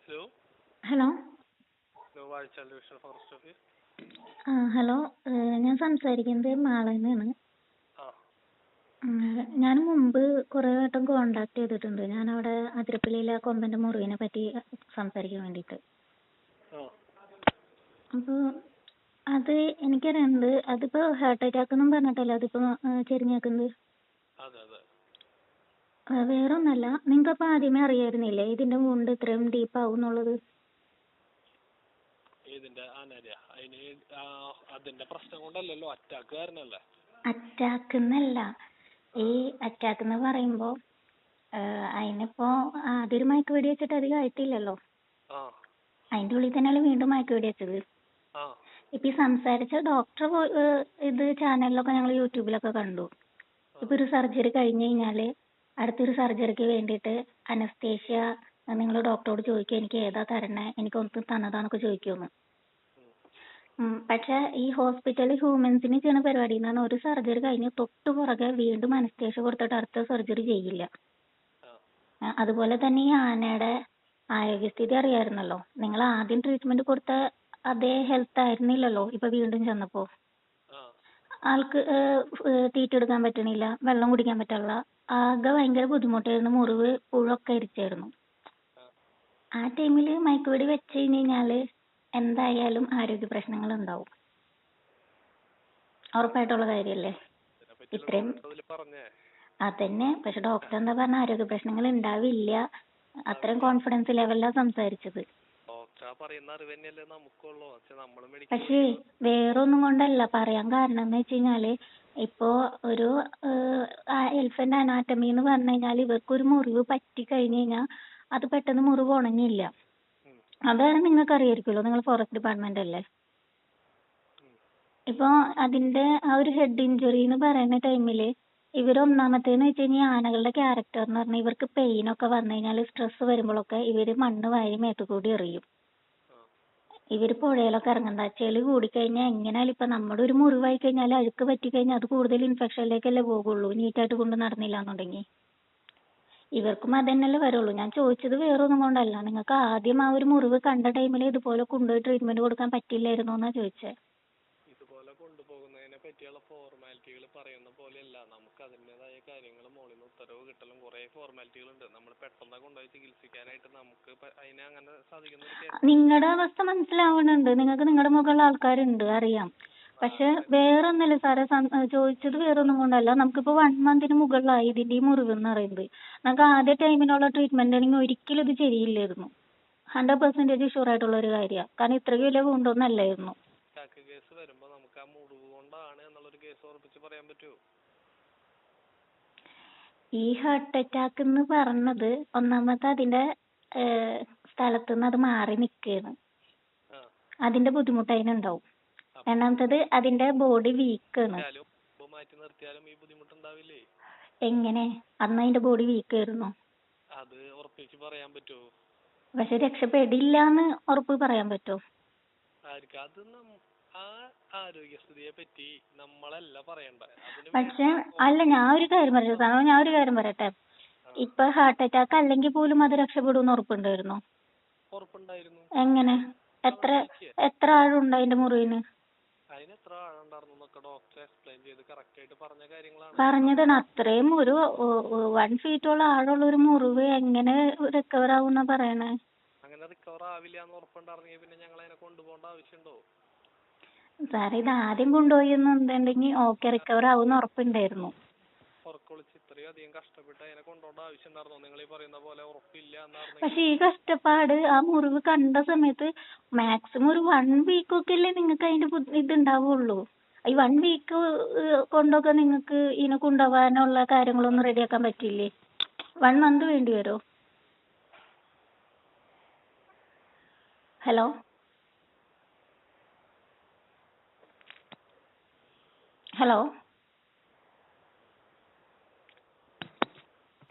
Hello hello hello Vazhachal division forest office. Hello. ഞാൻ സംസാരിക്കുന്നത് മാളന്നാണ്. ആ ഞാൻ മുമ്പ് കുറേ വട്ടം കോണ്ടാക്ട് ചെയ്തിട്ടുണ്ട്. ഞാനവിടെ അതിരപ്പള്ളിയിലെ കൊമ്പൻ്റെ മുറിവിനെ പറ്റി സംസാരിക്കാൻ വേണ്ടിയിട്ട്. ആ അപ്പോൾ അത് എനിക്കറിയാനുണ്ട്. അതിപ്പോൾ ഹാർട്ട് അറ്റാക്ക് എന്നും പറഞ്ഞിട്ടല്ല അതിപ്പോൾ ചെരിഞ്ഞേക്കുന്നത്. അതെ അതെ വേറെ ഒന്നല്ല, നിങ്ങൾക്കപ്പോൾ ആദ്യമേ അറിയായിരുന്നില്ലേ ഇതിൻ്റെ വുണ്ട് ഇത്രയും ഡീപ്പാവും എന്നുള്ളത്? ഇതിന്റെ ആനരിയ അതിന് അതിന്റെ പ്രശ്നം കൊണ്ടല്ലല്ലോ, അറ്റാക്ക് കാരണല്ലേ. അറ്റാക്ക് എന്നല്ല, ഈ അറ്റാക്ക് എന്ന് പറയുമ്പോൾ അതിനിപ്പോൾ ആദ്യം മയക്കുവെടി വെച്ചിട്ട് അധികം ആയിട്ടില്ലല്ലോ. ആ അതിൻ്റെ ഉള്ളിൽ തന്നെയല്ലേ വീണ്ടും മയക്കുവെടി വെച്ചത്. ആ ഇപ്പം ഈ സംസാരിച്ച ഡോക്ടർ ഇത് ചാനലിലൊക്കെ ഞങ്ങൾ യൂട്യൂബിലൊക്കെ കണ്ടു. ഇപ്പം ഒരു സർജറി കഴിഞ്ഞ് കഴിഞ്ഞാൽ അടുത്തൊരു സർജറിക്ക് വേണ്ടിയിട്ട് അനസ്തേഷ്യ നിങ്ങൾ ഡോക്ടറോട് ചോദിക്കുക എനിക്ക് ഏതാ തരണേ, എനിക്കൊന്ന് തന്നതാന്നൊക്കെ ചോദിക്കുമെന്ന്. പക്ഷെ ഈ ഹോസ്പിറ്റലിൽ ഹ്യൂമൻസിന് ചെയ്യുന്ന പരിപാടി എന്നാണ് ഒരു സർജറി കഴിഞ്ഞ് തൊട്ട് പുറകെ വീണ്ടും അനസ്തേഷ്യ കൊടുത്തിട്ട് അടുത്ത സർജറി ചെയ്യില്ല. അതുപോലെ തന്നെ ഈ ആനയുടെ ആരോഗ്യസ്ഥിതി അറിയാമായിരുന്നല്ലോ. നിങ്ങൾ ആദ്യം ട്രീറ്റ്മെന്റ് കൊടുത്ത അതേ ഹെൽത്ത് ആയിരുന്നില്ലല്ലോ ഇപ്പൊ വീണ്ടും ചെന്നപ്പോൾ. ആൾക്ക് തീറ്റ എടുക്കാൻ പറ്റണില്ല, വെള്ളം കുടിക്കാൻ പറ്റില്ല, ആകെ ഭയങ്കര ബുദ്ധിമുട്ടായിരുന്നു, മുറിവ് പുഴൊക്കെ ഇരിച്ചായിരുന്നു. ആ ടൈമിൽ മയക്കുവെടി വെച്ച് കഴിഞ്ഞ് കഴിഞ്ഞാൽ എന്തായാലും ആരോഗ്യ പ്രശ്നങ്ങൾ ഉണ്ടാവും. ഉറപ്പായിട്ടുള്ള കാര്യമല്ലേ. ഇത്രയും അതന്നെ. പക്ഷെ ഡോക്ടർ എന്താ പറഞ്ഞ ആരോഗ്യ പ്രശ്നങ്ങൾ ഉണ്ടാവില്ല, അത്രയും കോൺഫിഡൻസ് ലെവലിലാണ് സംസാരിച്ചത്. പക്ഷേ വേറൊന്നും കൊണ്ടല്ല പറയാൻ കാരണം എന്ന് വെച്ച് കഴിഞ്ഞാല് ഇപ്പോ ഒരു എലിഫന്റ് അനാട്ടമി എന്ന് പറഞ്ഞു കഴിഞ്ഞാൽ ഇവർക്കൊരു മുറിവ് പറ്റി കഴിഞ്ഞ് കഴിഞ്ഞാൽ അത് പെട്ടെന്ന് മുറിവ് ഉണങ്ങില്ല. അതാണ് നിങ്ങൾക്ക് അറിയായിരിക്കുമല്ലോ, നിങ്ങൾ ഫോറസ്റ്റ് ഡിപ്പാർട്ട്മെന്റ് അല്ലേ. ഇപ്പോൾ അതിന്റെ ആ ഒരു ഹെഡ് ഇഞ്ചുറി എന്ന് പറയുന്ന ടൈമില് ഒന്നാമത്തേന്ന് വെച്ച് കഴിഞ്ഞാൽ ആനകളുടെ ക്യാരക്ടർ എന്ന് പറഞ്ഞാൽ ഇവർക്ക് പെയിൻ ഒക്കെ വന്നു കഴിഞ്ഞാൽ സ്ട്രെസ് വരുമ്പോഴൊക്കെ ഇവര് മണ്ണ് വാരി മേത്തു കൂടി എറിയും. ഇവര് പുഴയിലൊക്കെ ഇറങ്ങണ്ട, ചെളി കൂടിക്കഴിഞ്ഞാൽ എങ്ങനെയാലും ഇപ്പൊ നമ്മുടെ ഒരു മുറിവായി കഴിഞ്ഞാൽ അഴുക്ക് പറ്റി കഴിഞ്ഞാൽ അത് കൂടുതൽ ഇൻഫെക്ഷനിലേക്കല്ലേ പോകുള്ളൂ, നീറ്റായിട്ട് കൊണ്ട് നടന്നില്ല എന്നുണ്ടെങ്കിൽ. ഇവർക്കും അതന്നെയല്ലേ വരുള്ളൂ. ഞാൻ ചോദിച്ചത് വേറൊന്നും കൊണ്ടല്ല, നിങ്ങൾക്ക് ആദ്യം ആ ഒരു മുറിവ് കണ്ട ടൈമിൽ ഇതുപോലെ കൊണ്ടുപോയി ട്രീറ്റ്മെന്റ് കൊടുക്കാൻ പറ്റില്ലായിരുന്നോ എന്നാ ചോദിച്ചേ. ഇതുപോലെ കൊണ്ടുപോകുന്നതിനെ പറ്റിയുള്ള ഫോർമാലിറ്റികൾ പറയുന്ന പോലെയല്ല, നമുക്ക് അതിൻ്റെതായ കാര്യങ്ങൾ മുകളിൽ നിന്ന് ഉത്തരവ് കിട്ടലും കുറെ ഫോർമാലിറ്റികൾ ഉണ്ട്. നമ്മൾ പെട്ടെന്ന് കൊണ്ടുപോയി ചികിത്സിക്കാനായിട്ട് നമുക്ക് അതിനെ അങ്ങനെ സാധിക്കുന്ന. നിങ്ങളുടെ അവസ്ഥ മനസ്സിലാവുന്നുണ്ട്, നിങ്ങൾക്ക് നിങ്ങളുടെ മുകളിൽ ആൾക്കാരുണ്ട് അറിയാം. പക്ഷെ വേറൊന്നല്ല സാറേ, ചോദിച്ചത് വേറൊന്നും കൊണ്ടല്ല. നമുക്കിപ്പോ 1 മന്തിന് മുകളിലായി ഇതിന്റെ ഈ മുറിവ് എന്ന് പറയുന്നത്. നമുക്ക് ആദ്യ ടൈമിനുള്ള ട്രീറ്റ്മെന്റ് ആണെങ്കിൽ ഒരിക്കലും ഇത് ശരിയില്ലായിരുന്നു. 100% ഷുവർ ആയിട്ടുള്ള ഒരു കാര്യമാണ്. കാരണം ഇത്രയും വലിയ കൊണ്ടൊന്നും അല്ലായിരുന്നു. കേസ് വരുമ്പോൾ നമുക്ക് ആ മുറിവ് കൊണ്ടാണ് എന്നുള്ളൊരു കേസ് ഉറപ്പിച്ച് പറയാൻ പറ്റുമോ? ഈ ഹാർട്ട് അറ്റാക്ക് എന്ന് പറഞ്ഞത് ഒന്നാമത്തെ അതിന്റെ സ്ഥലത്തുനിന്ന് അത് മാറി നിൽക്കുകയാണ്, അതിന്റെ ബുദ്ധിമുട്ട് അതിനുണ്ടാവും. രണ്ടാമത്തത് അതിന്റെ ബോഡി വീക്കാണ്. എങ്ങനെ അന്ന് അതിന്റെ ബോഡി വീക്കായിരുന്നു. അത് ഉറപ്പിച്ച് പറയാൻ പറ്റുമോ? പക്ഷെ രക്ഷപ്പെടില്ലാന്ന് ഉറപ്പ് പറയാൻ പറ്റുമോ? അത് ആ ആരോഗ്യസ്ഥിതിയെ പറ്റി നമ്മളല്ല പറയണ്ടേ. പക്ഷെ അല്ല, ഞാൻ ഒരു കാര്യം പറയട്ടെ. ഇപ്പൊ ഹാർട്ട് അറ്റാക്ക് അല്ലെങ്കിൽ പോലും അത് രക്ഷപ്പെടുമെന്ന് ഉറപ്പുണ്ടായിരുന്നു. എങ്ങനെ? എത്ര ആഴുണ്ട് അതിന്റെ മുറിവിന്? പറഞ്ഞതാണ്. അത്രയും ഒരു 1 ഫീറ്റോളം ആഴമുള്ള ഒരു മുറിവ് എങ്ങനെ റിക്കവർ ആവുന്ന പറയണേ? സാറേ, ഇത് ആദ്യം കൊണ്ടുപോയി എന്നുണ്ടെങ്കിൽ ഓക്കെ റിക്കവർ ആവുന്ന ഉറപ്പുണ്ടായിരുന്നു. പക്ഷെ ഈ കഷ്ടപ്പാട് ആ മുറിവ് കണ്ട സമയത്ത് മാക്സിമം ഒരു 1 വീക്കൊക്കെ അല്ലേ നിങ്ങൾക്ക് അതിന്റെ ഇതുണ്ടാവുള്ളൂ. ഈ 1 വീക്ക് കൊണ്ടൊക്കെ നിങ്ങൾക്ക് ഇതിനെ കൊണ്ടുപോകാനുള്ള കാര്യങ്ങളൊന്നും റെഡിയാക്കാൻ പറ്റില്ലേ? 1 മന്ത് വേണ്ടി വരുമോ? Hello hello